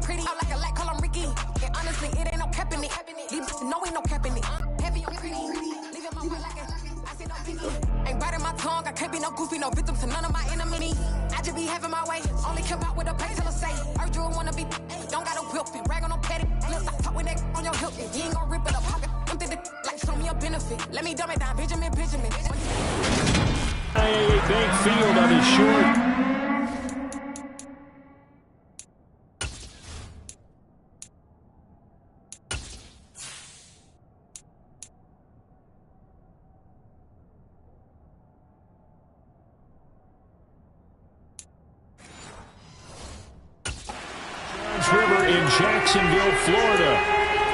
pretty. I like a light, call 'em Ricky. And honestly, it ain't no cap in it. No, ain't no cap in it. Heavy on pretty. Leaving my heart like I see no pity. Ain't biting my tongue. I can't be no goofy, no victim to none of my enemies. I just be having my way. Only care about what the pay till I say. Urge you wanna be. Don't got no whip it. Rag on no petty. Lips, I talk with that on your hip. You ain't gon' rip it up. Pocket. I'm thinking like show me a benefit. Let me dumb it down. Benjamin. A big field on his short. River in Jacksonville, Florida.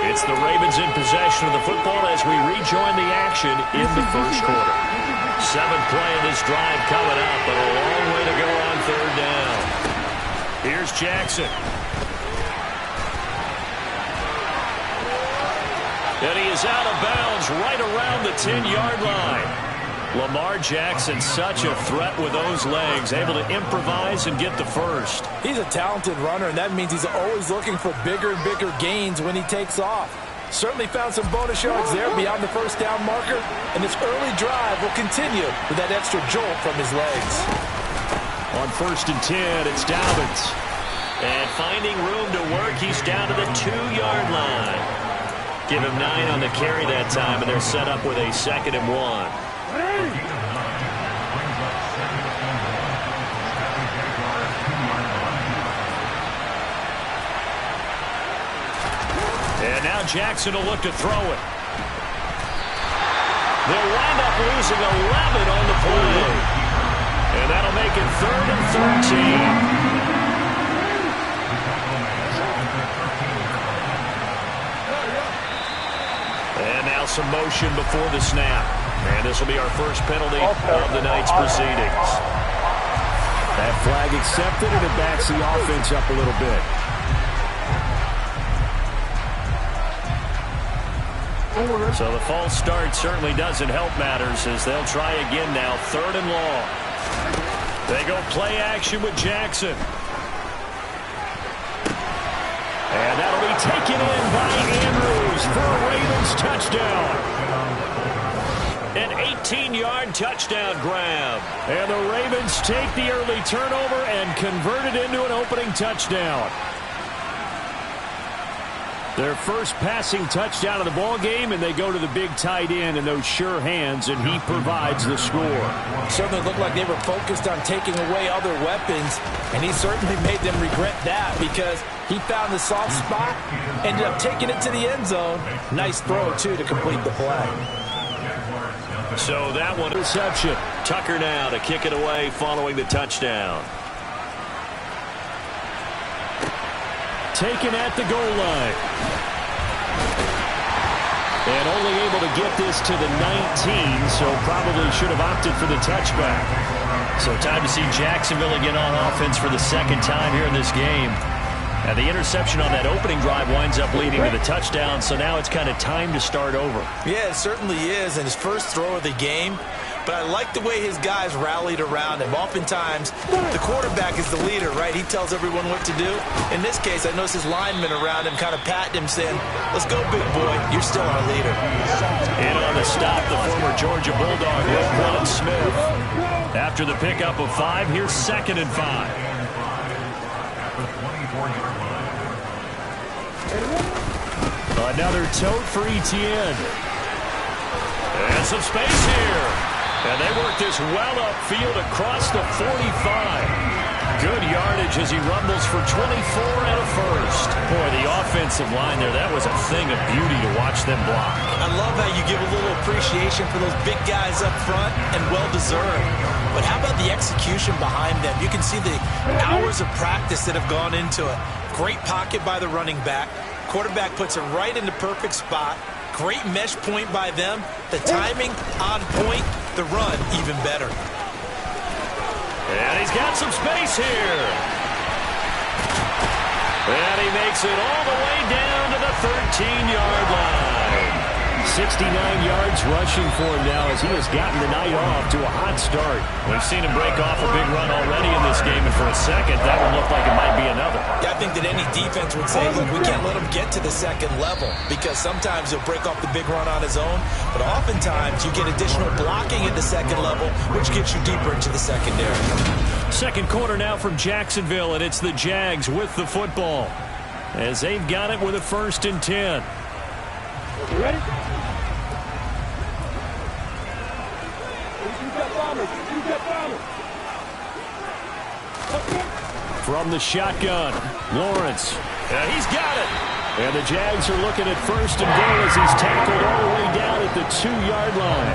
It's the Ravens in possession of the football as we rejoin the action in the first quarter. 7th play of this drive coming up, but a long way to go on 3rd down. Here's Jackson. And he is out of bounds right around the 10-yard line. Lamar Jackson, such a threat with those legs, able to improvise and get the first. He's a talented runner, and that means he's always looking for bigger and bigger gains when he takes off. Certainly found some bonus yards there beyond the first down marker, and this early drive will continue with that extra jolt from his legs. On 1st and 10, it's Dobbins. And finding room to work, he's down to the 2-yard line. Give him 9 on the carry that time, and they're set up with a 2nd and 1. And now Jackson will look to throw it. They'll wind up losing 11 on the play. And that'll make it 3rd and 13. And now some motion before the snap. And this will be our first penalty of the night's proceedings. That flag accepted, and it backs the offense up a little bit. So the false start certainly doesn't help matters as they'll try again now. 3rd and long. They go play action with Jackson. And that'll be taken in by Andrews for a Ravens touchdown. An 18-yard touchdown grab. And the Ravens take the early turnover and convert it into an opening touchdown. Their first passing touchdown of the ball game, and they go to the big tight end in those sure hands, and he provides the score. Certainly looked like they were focused on taking away other weapons, and he certainly made them regret that because he found the soft spot, ended up taking it to the end zone. Nice throw, too, to complete the play. So that one, reception. Tucker now to kick it away following the touchdown. Taken at the goal line. And only able to get this to the 19, so probably should have opted for the touchback. So time to see Jacksonville again on offense for the 2nd time here in this game. And the interception on that opening drive winds up leading to the touchdown, so now it's kind of time to start over. Yeah, it certainly is, and his first throw of the game. But I like the way his guys rallied around him. Oftentimes, the quarterback is the leader, right? He tells everyone what to do. In this case, I noticed his linemen around him kind of patting him, saying, let's go, big boy. You're still our leader. And on the stop, the former Georgia Bulldog, Roquan Smith. After the pickup of 5, here's 2nd and 5. Another tote for Etienne. And some space here. And they work this well upfield across the 45. Good yardage as he rumbles for 24 and a first. Boy, the offensive line there, that was a thing of beauty to watch them block. I love how you give a little appreciation for those big guys up front, and well-deserved. But how about the execution behind them? You can see the hours of practice that have gone into it. Great pocket by the running back. Quarterback puts it right in the perfect spot. Great mesh point by them. The timing on point. The run even better. And he's got some space here. And he makes it all the way down to the 13-yard line. 69 yards rushing for him now as he has gotten the night off to a hot start. We've seen him break off a big run already in this game, and for a second, that would look like it might be another. Yeah, I think that any defense coach would say, look, we can't let him get to the second level because sometimes he'll break off the big run on his own, but oftentimes you get additional blocking at the second level, which gets you deeper into the secondary. Second quarter now from Jacksonville, and it's the Jags with the football as they've got it with a 1st and 10. You ready? From the shotgun, Lawrence. He's got it. And the Jags are looking at 1st and goal as he's tackled all the way down at the 2-yard line.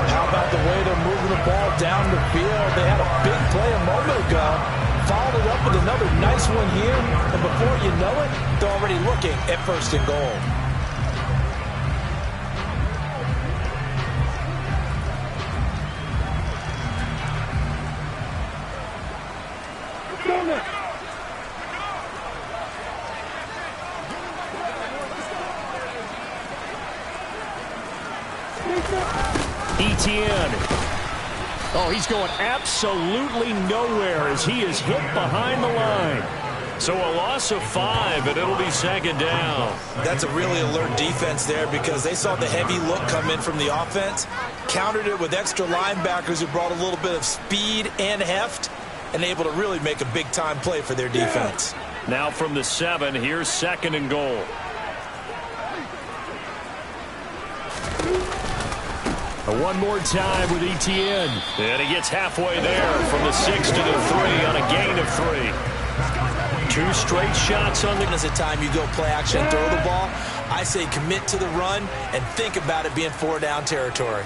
How about the way they're moving the ball down the field? They had a big play a moment ago. Followed it up with another nice one here. And before you know it, they're already looking at 1st and goal. Etienne. Oh, he's going absolutely nowhere as he is hit behind the line. So a loss of 5, and it'll be 2nd down. That's a really alert defense there because they saw the heavy look come in from the offense, countered it with extra linebackers who brought a little bit of speed and heft, and able to really make a big-time play for their defense. Now from the 7, here's 2nd and goal. One more time with Etienne. And he gets halfway there from the 6 to the 3 on a gain of 3. 2 straight shots on the... As a time you go play action, throw the ball, I say commit to the run and think about it being 4-down territory.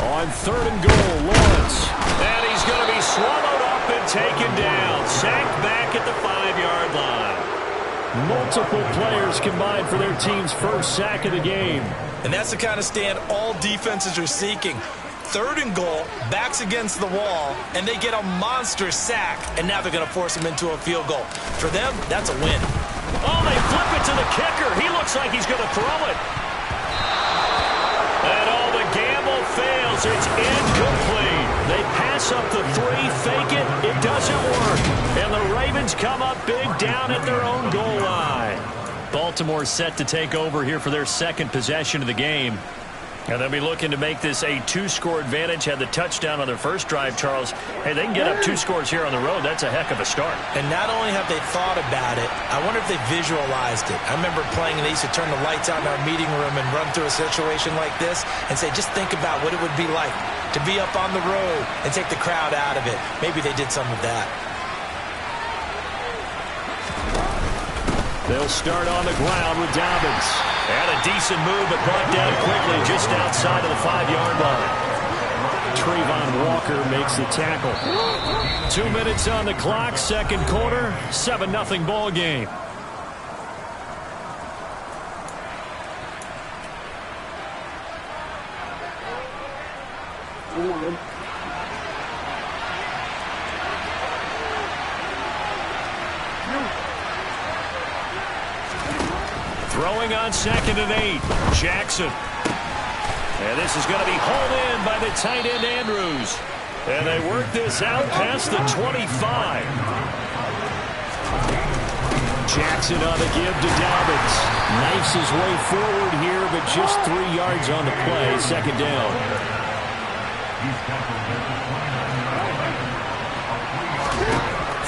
On 3rd and goal, Lawrence. And he's going to be swallowed up and taken down. Sacked back at the 5-yard line. Multiple players combined for their team's first sack of the game. And that's the kind of stand all defenses are seeking. 3rd and goal, backs against the wall, and they get a monster sack. And now they're going to force him into a field goal. For them, that's a win. Oh, they flip it to the kicker. He looks like he's going to throw it. And oh, the gamble fails. It's incomplete. They pass up the 3, fake it. It doesn't work. And the Ravens come up big down at their own goal line. Baltimore set to take over here for their 2nd possession of the game. And they'll be looking to make this a 2-score advantage. Had the touchdown on their first drive, Charles. Hey, they can get up 2 scores here on the road. That's a heck of a start. And not only have they thought about it, I wonder if they visualized it. I remember playing, and they used to turn the lights on in our meeting room and run through a situation like this and say, just think about what it would be like to be up on the road and take the crowd out of it. Maybe they did some of that. They'll start on the ground with Dobbins. And a decent move, but brought down quickly just outside of the 5-yard line. Trayvon Walker makes the tackle. 2 minutes on the clock, 2nd quarter, 7-0 ball game. Throwing on 2nd and 8, Jackson. And this is going to be hauled in by the tight end, Andrews. And they work this out past the 25. Jackson on the give to Dobbins. Knifes his way forward here, but just 3 yards on the play. 2nd down.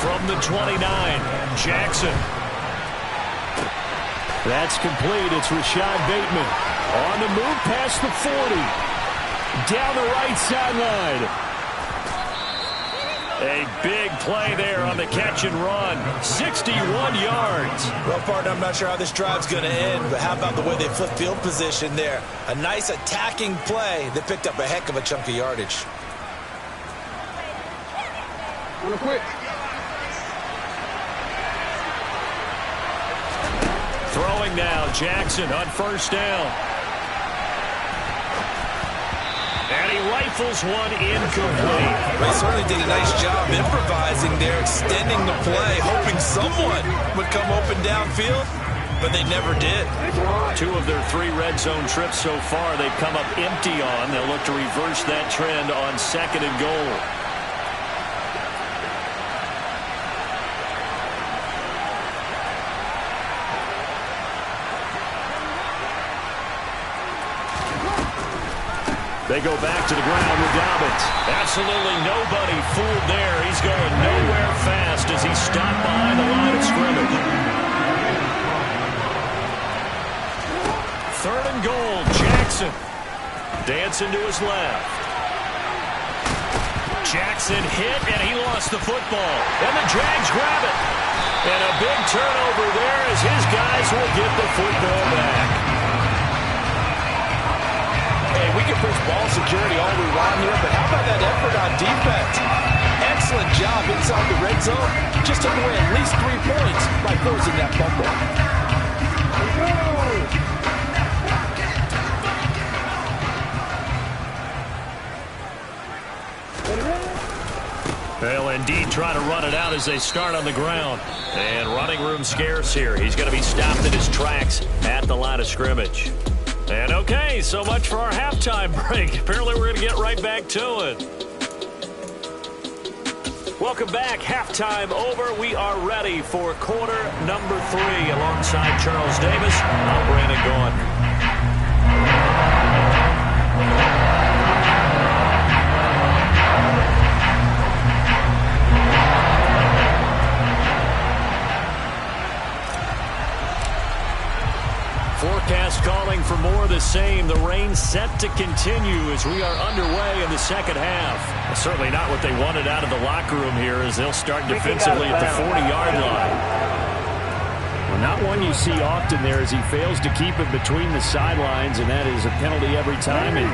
From the 29, Jackson. That's complete. It's Rashad Bateman on the move past the 40. Down the right sideline. A big play there on the catch and run. 61 yards. Well, partner, I'm not sure how this drive's going to end, but how about the way they flip field position there? A nice attacking play that picked up a heck of a chunk of yardage. Real quick. Throwing now, Jackson on 1st down. And he rifles one incomplete. They certainly did a nice job improvising there, extending the play, hoping someone would come open downfield, but they never did. 2 of their 3 red zone trips so far, they've come up empty on. They'll look to reverse that trend on 2nd and goal. They go back to the ground with Dobbins. Absolutely nobody fooled there. He's going nowhere fast as he stopped behind the line of scrimmage. 3rd and goal, Jackson. Dancing to his left. Jackson hit, and he lost the football. And the Jags grab it. And a big turnover there as his guys will get the football back. We can push ball security all we want here, but how about that effort on defense? Excellent job inside the red zone. Just took away at least 3 points by forcing that fumble. They'll indeed try to run it out as they start on the ground. And running room scarce here. He's going to be stopped in his tracks at the line of scrimmage. And okay, so much for our halftime break. Apparently we're going to get right back to it. Welcome back. Halftime over. We are ready for quarter number 3 alongside Charles Davis. I'm Brandon Gaudin. Forecast calling for more of the same. The rain set to continue as we are underway in the second half. Well, certainly not what they wanted out of the locker room here as they'll start defensively at the 40-yard line. Well, not one you see often there as he fails to keep it between the sidelines, and that is a penalty every time. And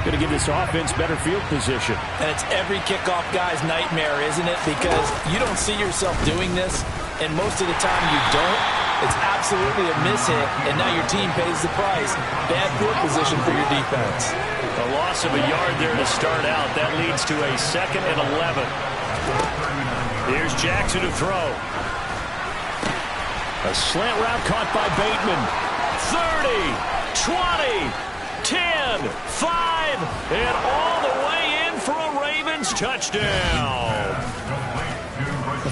going to give this offense better field position. And it's every kickoff guy's nightmare, isn't it? Because you don't see yourself doing this, and most of the time you don't. It's absolutely a mishit, and now your team pays the price. Bad field position for your defense. A loss of a yard there to start out. That leads to a 2nd and 11. Here's Jackson to throw. A slant route caught by Bateman. 30, 20, 10, 5, and all the way in for a Ravens touchdown.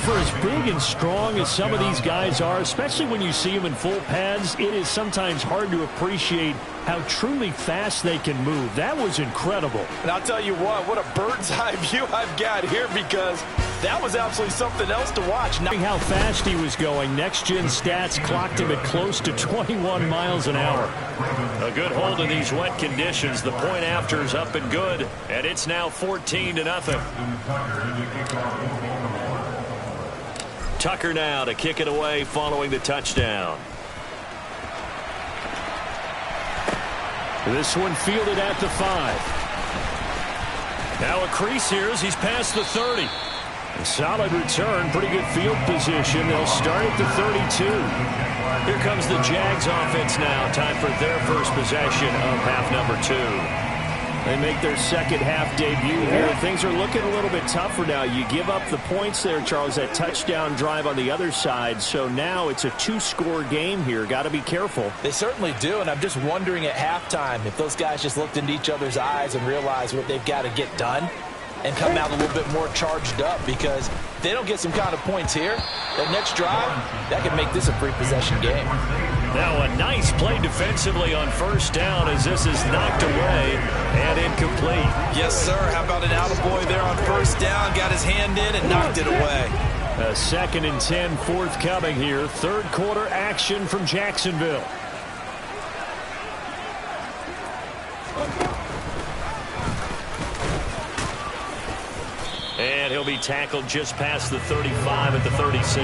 For as big and strong as some of these guys are, especially when you see them in full pads, it is sometimes hard to appreciate how truly fast they can move. That was incredible. And I'll tell you what a bird's eye view I've got here, because that was absolutely something else to watch. How fast he was going. Next-gen stats clocked him at close to 21 miles an hour. A good hold in these wet conditions. The point after is up and good, and it's now 14-0. Tucker now to kick it away following the touchdown. This one fielded at the 5. Now a crease here as he's past the 30. A solid return, pretty good field position. They'll start at the 32. Here comes the Jags offense now. Time for their first possession of half number 2. They make their second half debut here. Things are looking a little bit tougher now. You give up the points there, Charles, that touchdown drive on the other side. So now it's a 2-score game here. Got to be careful. They certainly do, and I'm just wondering at halftime if those guys just looked into each other's eyes and realized what they've got to get done and come out a little bit more charged up, because if they don't get some kind of points here, that next drive, that could make this a free possession game. Now a nice play defensively on first down as this is knocked away and incomplete. Yes, sir. How about an attaboy there on first down? Got his hand in and knocked it away. A 2nd and 10 forthcoming here. Third quarter action from Jacksonville. And he'll be tackled just past the 35 at the 36.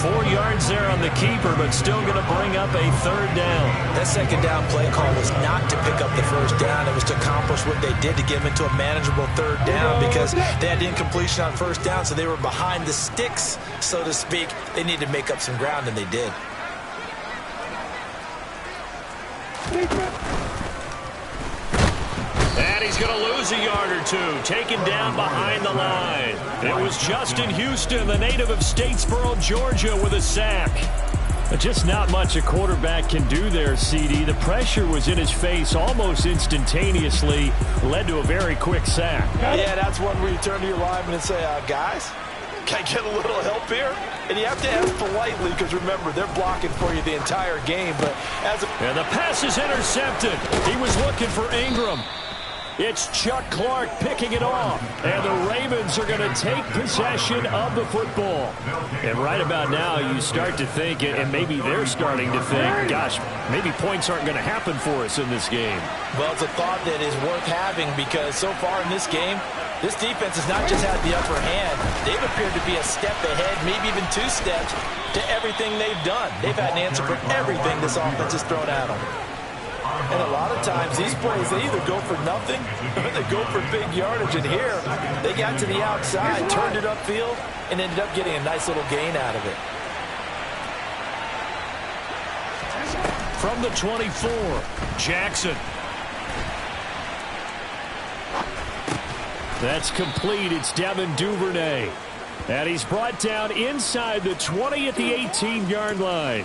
4 yards there on the keeper, but still going to bring up a third down. That second down play call was not to pick up the first down. It was to accomplish what they did to get them into a manageable third down, because they had incompletion on first down, so they were behind the sticks, so to speak. They needed to make up some ground, and they did. And he's going to lose a yard or two, taken down behind the line. It was Justin Houston, the native of Statesboro, Georgia, with a sack. But just not much a quarterback can do there, CD. The pressure was in his face almost instantaneously, led to a very quick sack. Yeah, that's one where you turn to your lineman and say, guys, can I get a little help here? And you have to ask politely, because remember, they're blocking for you the entire game. But and the pass is intercepted. He was looking for Ingram. It's Chuck Clark picking it off. And the Ravens are going to take possession of the football. And right about now, you start to think, and maybe they're starting to think, gosh, maybe points aren't going to happen for us in this game. Well, it's a thought that is worth having because so far in this game, this defense has not just had the upper hand. They've appeared to be a step ahead, maybe even 2 steps, to everything they've done. They've had an answer for everything this offense has thrown at them. And a lot of times, these plays, they either go for nothing or they go for big yardage. And here, they got to the outside, turned it upfield, and ended up getting a nice little gain out of it. From the 24, Jackson. That's complete. It's Devin Duvernay. And he's brought down inside the 20 at the 18-yard line.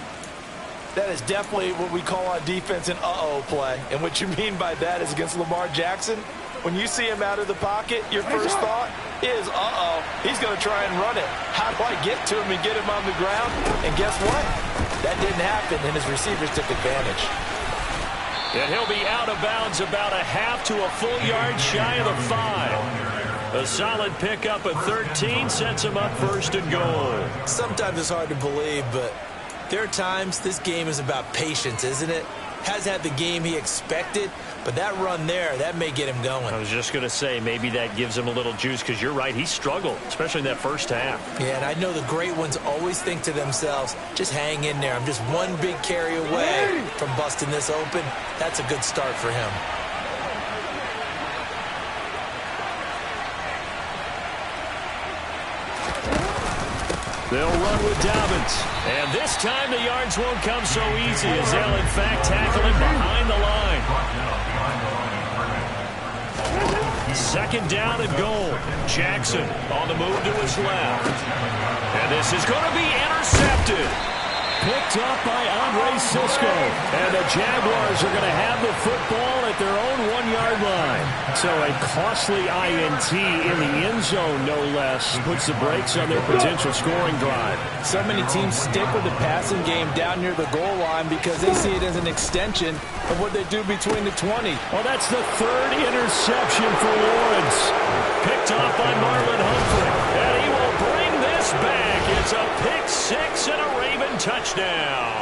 That is definitely what we call on defense an uh-oh play. And what you mean by that is against Lamar Jackson, when you see him out of the pocket, your first thought is, uh-oh, he's going to try and run it. How do I get to him and get him on the ground? And guess what? That didn't happen, and his receivers took advantage. And he'll be out of bounds about a half to a full yard shy of the 5. A solid pickup at 13 sets him up first and goal. Sometimes it's hard to believe, but there are times this game is about patience, isn't it? Has had the game he expected, but that run there, that may get him going. I was just going to say, maybe that gives him a little juice, because you're right, he struggled, especially in that first half. Yeah, and I know the great ones always think to themselves, just hang in there. I'm just one big carry away from busting this open. That's a good start for him. They'll run with Dobbins. And this time the yards won't come so easy as they'll, in fact, tackle him behind the line. Second down and goal. Jackson on the move to his left. And this is going to be intercepted. Picked up by Andre Sisco. And the Jaguars are going to have the football at their own 1-yard line. So a costly INT in the end zone, no less, puts the brakes on their potential scoring drive. So many teams stick with the passing game down near the goal line because they see it as an extension of what they do between the 20. Well, that's the 3rd interception for Lawrence. Picked off by Marlon Humphrey. And he will bring this back. It's a pick-6 and a Raven touchdown.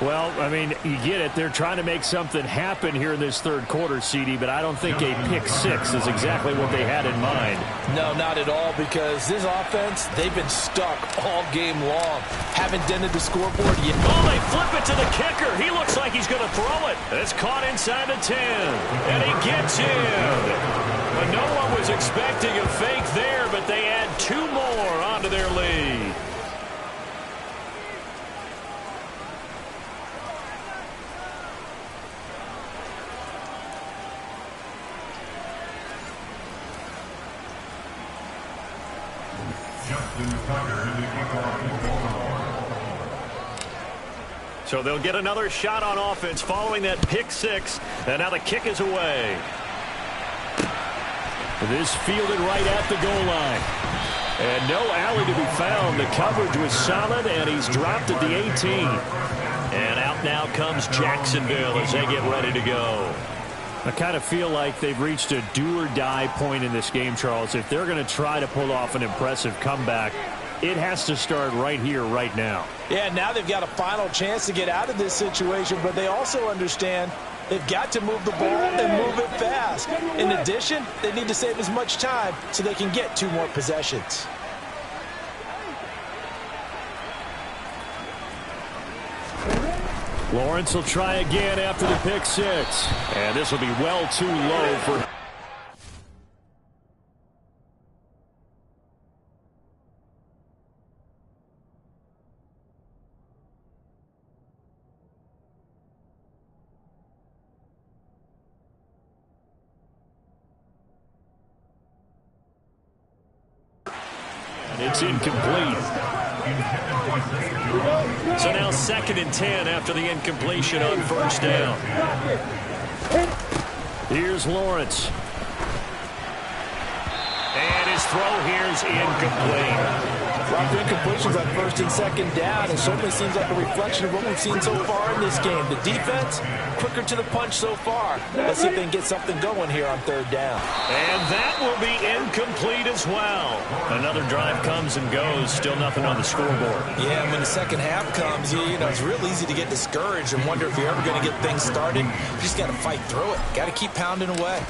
Well, I mean, you get it. They're trying to make something happen here in this 3rd quarter, CD, but I don't think a pick-6 is exactly what they had in mind. No, not at all, because this offense, they've been stuck all game long. Haven't dented the scoreboard yet. Oh, they flip it to the kicker. He looks like he's going to throw it. It's caught inside the 10, and he gets in. But no one was expecting a fake there, but they add 2 more onto their lead. So they'll get another shot on offense following that pick-6, and now the kick is away. This fielded right at the goal line. And no alley to be found. The coverage was solid, and he's dropped at the 18. And out now comes Jacksonville as they get ready to go. I kind of feel like they've reached a do-or-die point in this game, Charles. If they're going to try to pull off an impressive comeback, it has to start right here, right now. Yeah, now they've got a final chance to get out of this situation, but they also understand they've got to move the ball and move it fast. In addition, they need to save as much time so they can get 2 more possessions. Lawrence will try again after the pick-6. And this will be well too low for... It's incomplete. So now 2nd and 10 after the incompletion on first down. Here's Lawrence. And his throw here is incomplete. Lot of incompletions on first and second down. It certainly seems like a reflection of what we've seen so far in this game. The defense, quicker to the punch so far. Let's see if they can get something going here on third down. And that will be incomplete as well. Another drive comes and goes. Still nothing on the scoreboard. Yeah, when the second half comes, you know, it's real easy to get discouraged and wonder if you're ever going to get things started. You just got to fight through it. Got to keep pounding away.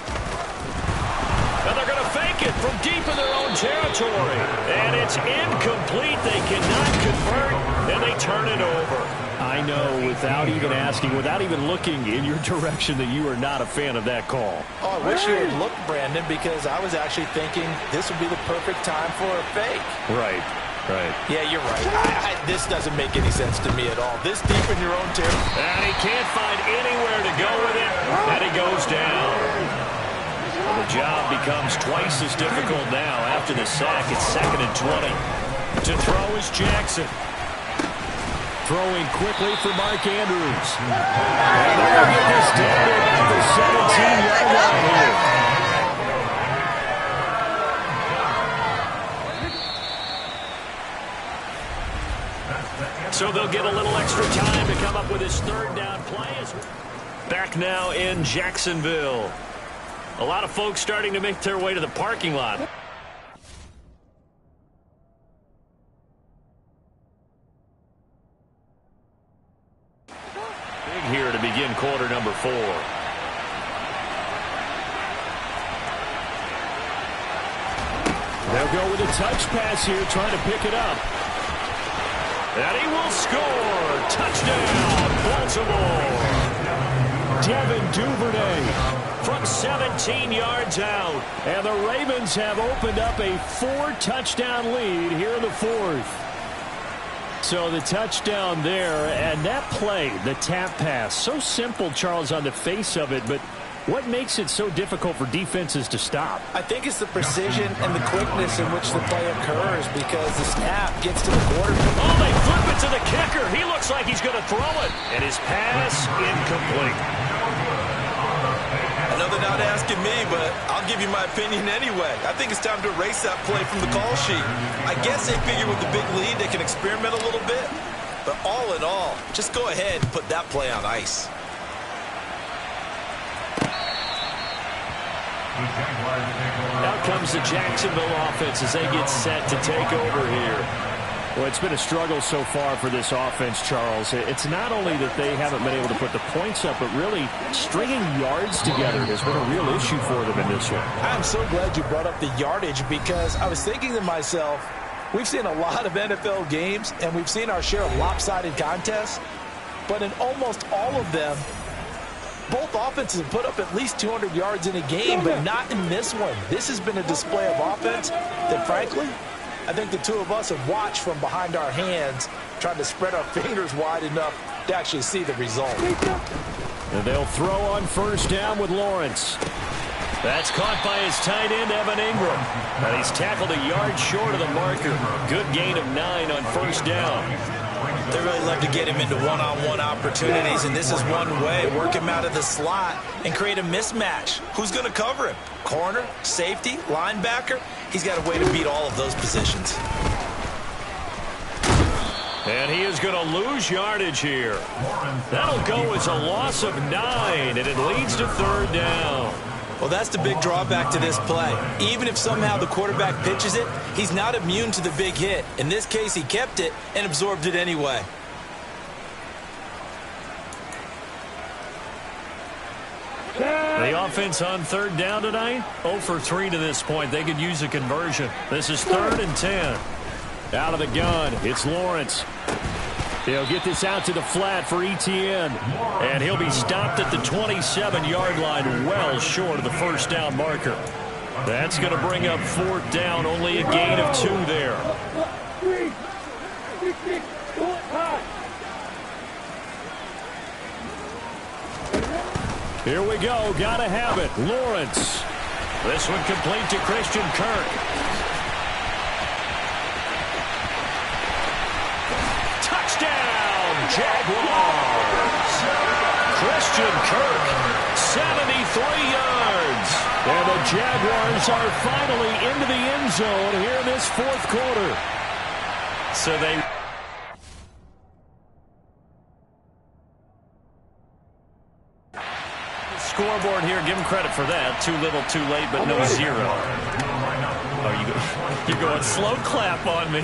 And they're going to fake it from deep in their own territory. And it's incomplete. They cannot convert, and they turn it over. I know, without even asking, without even looking in your direction, that you are not a fan of that call. Oh, I wish you had looked, Brandon, because I was actually thinking this would be the perfect time for a fake. Right. Yeah, you're right. This doesn't make any sense to me at all. This deep in your own territory. And he can't find anywhere to go with it, and he goes down. Well, the job becomes twice as difficult now. After the sack, it's 2nd and 20. To throw is Jackson. Throwing quickly for Mark Andrews. And they'll get this down to about the 17-yard line here. So they'll get a little extra time to come up with his third down play. Back now in Jacksonville. A lot of folks starting to make their way to the parking lot. Big here to begin quarter number 4. They'll go with a touch pass here, trying to pick it up. And he will score. Touchdown, Baltimore. Devin Duvernay from 17 yards out. And the Ravens have opened up a 4-touchdown lead here in the 4th. So the touchdown there, and that play, the tap pass, so simple, Charles, on the face of it, but what makes it so difficult for defenses to stop? I think it's the precision and the quickness in which the play occurs because the snap gets to the quarterback. Oh, they flip it to the kicker. He looks like he's going to throw it. And his pass incomplete. I know they're not asking me, but I'll give you my opinion anyway. I think it's time to erase that play from the call sheet. I guess they figure with the big lead they can experiment a little bit. But all in all, just go ahead and put that play on ice. Now comes the Jacksonville offense as they get set to take over here. Well, it's been a struggle so far for this offense, Charles. It's not only that they haven't been able to put the points up, but really stringing yards together has been a real issue for them in this one. I'm so glad you brought up the yardage because I was thinking to myself, we've seen a lot of NFL games and we've seen our share of lopsided contests, but in almost all of them, both offenses have put up at least 200 yards in a game, but not in this one. This has been a display of offense that, frankly, I think the two of us have watched from behind our hands, trying to spread our fingers wide enough to actually see the result. And they'll throw on first down with Lawrence. That's caught by his tight end, Evan Ingram. And he's tackled a yard short of the marker. Good gain of 9 on first down. They really love to get him into one-on-one opportunities, and this is one way. Work him out of the slot and create a mismatch. Who's going to cover him? Corner, safety, linebacker? He's got a way to beat all of those positions. And he is going to lose yardage here. That'll go as a loss of 9, and it leads to third down. Well, that's the big drawback to this play. Even if somehow the quarterback pitches it, he's not immune to the big hit. In this case, he kept it and absorbed it anyway. The offense on third down tonight, 0 for 3 to this point. They could use a conversion. This is 3rd and 10. Out of the gun, it's Lawrence. He'll get this out to the flat for Etienne. And he'll be stopped at the 27-yard line, well short of the first down marker. That's going to bring up 4th down, only a gain of 2 there. Here we go, gotta have it. Lawrence. This one complete to Christian Kirk. Touchdown, Jaguars. Christian Kirk, 73 yards. And the Jaguars are finally into the end zone here in this 4th quarter. So they... Scoreboard here, give him credit for that. Too little, too late, but no zero. Oh, you're going slow clap on me.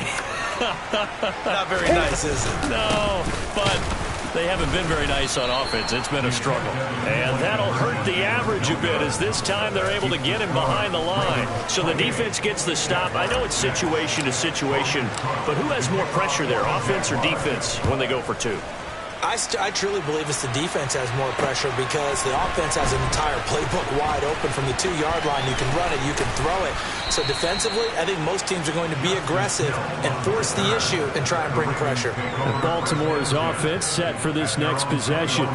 Not very nice, is it? No, but they haven't been very nice on offense. It's been a struggle. And that'll hurt the average a bit as this time they're able to get him behind the line. So the defense gets the stop. I know it's situation to situation, but who has more pressure there, offense or defense, when they go for two? I truly believe it's the defense has more pressure because the offense has an entire playbook wide open from the 2-yard line. You can run it, you can throw it. So defensively, I think most teams are going to be aggressive and force the issue and try and bring pressure. Baltimore's offense set for this next possession.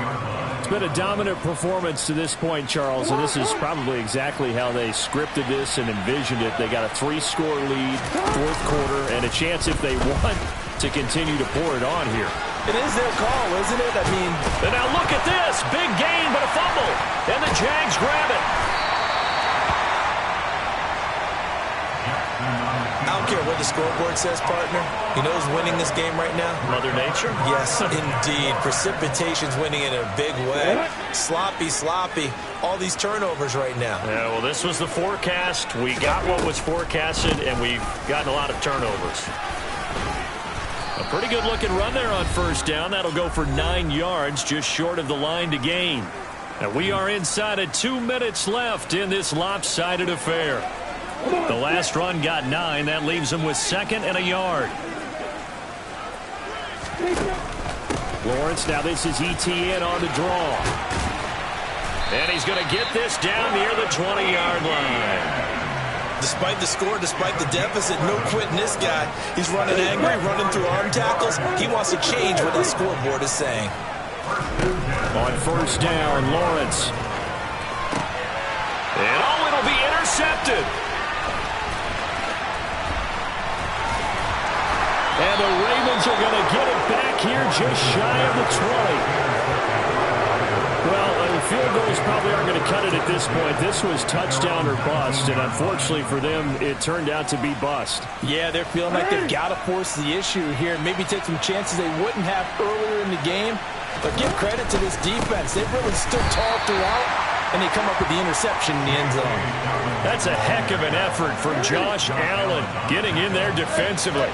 It's been a dominant performance to this point, Charles, and this is probably exactly how they scripted this and envisioned it. They got a 3-score lead, fourth quarter, and a chance if they want to continue to pour it on here. It is their call, isn't it? I mean... And now look at this. Big gain, but a fumble. And the Jags grab it. I don't care what the scoreboard says, partner. You know who's winning this game right now? Mother Nature? Yes, indeed. Precipitation's winning in a big way. Sloppy, sloppy. All these turnovers right now. Yeah, well, this was the forecast. We got what was forecasted, and we've gotten a lot of turnovers. A pretty good-looking run there on first down. That'll go for 9 yards, just short of the line to gain. And we are inside of 2 minutes left in this lopsided affair. The last run got 9. That leaves him with 2nd and a yard. Lawrence, now this is ETN on the draw. And he's going to get this down near the 20-yard line. Despite the score, despite the deficit, no quitting this guy. He's running angry, running through arm tackles. He wants to change what that scoreboard is saying. On first down, Lawrence. And oh, it'll be intercepted. And the Ravens are going to get it back here just shy of the 20. Well, field goals probably aren't going to cut it at this point. This was touchdown or bust, and unfortunately for them, it turned out to be bust. Yeah, they're feeling like they've got to force the issue here, maybe take some chances they wouldn't have earlier in the game. But give credit to this defense. They've really stood tall throughout, and they come up with the interception in the end zone. That's a heck of an effort from Josh Allen getting in there defensively.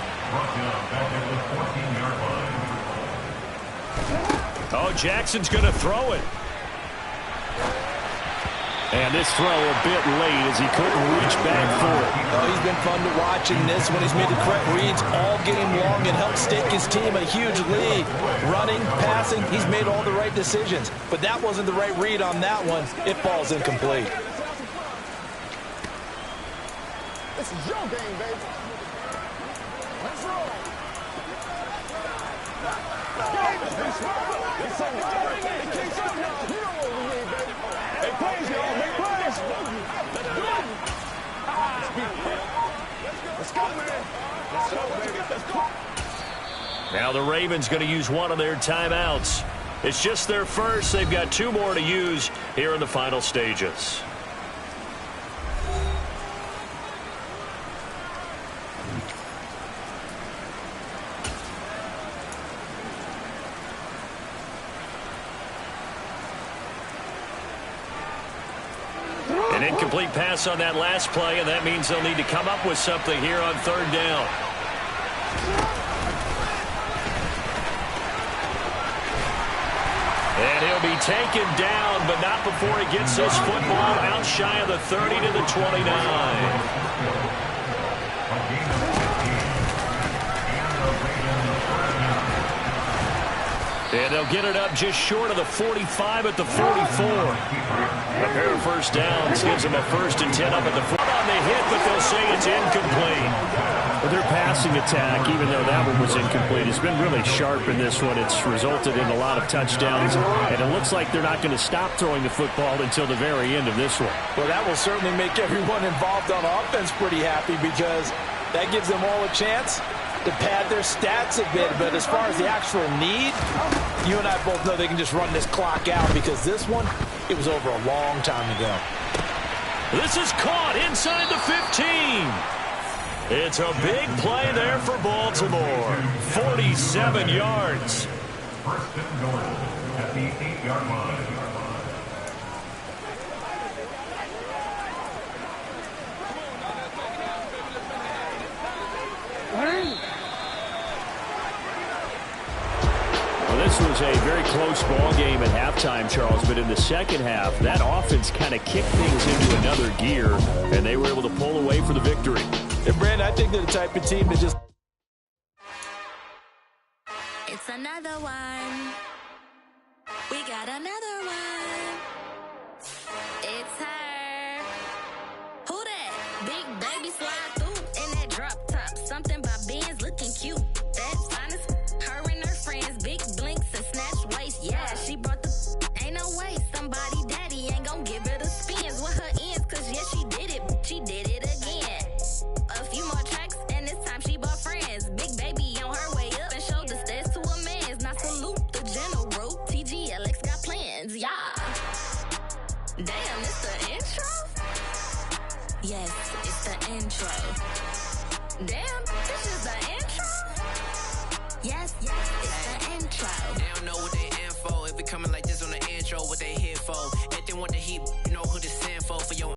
Oh, Jackson's going to throw it. And this throw a bit late as he couldn't reach back for it. Oh, he's been fun to watch in this one. He's made the correct reads all game long and helped stake his team a huge lead. Running, passing, he's made all the right decisions. But that wasn't the right read on that one. It falls incomplete. This is your game, baby. Let's roll. It's all right. It keeps up, y'all. You know what we need, baby. Hey, plays, y'all. Make plays. Let's do it. Let's go, man. Let's go, baby. Let's go. Now the Ravens going to use one of their timeouts. It's just their first. They've got 2 more to use here in the final stages. An incomplete pass on that last play, and that means they'll need to come up with something here on third down. And he'll be taken down, but not before he gets this football out shy of the 30 to the 29. And they'll get it up just short of the 45 at the 44. A pair of first downs gives them a 1st and 10 up at the 4. On the hit, but they'll say it's incomplete. But their passing attack, even though that one was incomplete, has been really sharp in this one. It's resulted in a lot of touchdowns, and it looks like they're not going to stop throwing the football until the very end of this one. Well, that will certainly make everyone involved on offense pretty happy because that gives them all a chance to pad their stats a bit. But as far as the actual need, you and I both know they can just run this clock out because this one, it was over a long time ago. This is caught inside the 15. It's a big play there for Baltimore. 7 yards. First and goal at the 8-yard line. This was a very close ball game at halftime, Charles, but in the second half, that offense kind of kicked things into another gear, and they were able to pull away for the victory. And Brandon, I think they're the type of team that just... It's another one. We got another one. It's her. Who that? Big baby slide through in that drop top. Something by Benz looking cute. That's finest. Her and her friends, big blinks and snatch waist. Yeah, she brought the... Ain't no way somebody daddy ain't gonna give her the spins with her ends. Cause yeah, she did it. She did it again. A few more tracks and this time she bought friends. Big baby on her way up and showed the stairs to a man's. Now salute the general. TGLX got plans, yeah. Damn, it's the intro? Yes, it's the intro. Damn, this is the intro? Yes, it's the intro. They don't know what they in for. If we coming like this on the intro, what they here for? If they want the heat,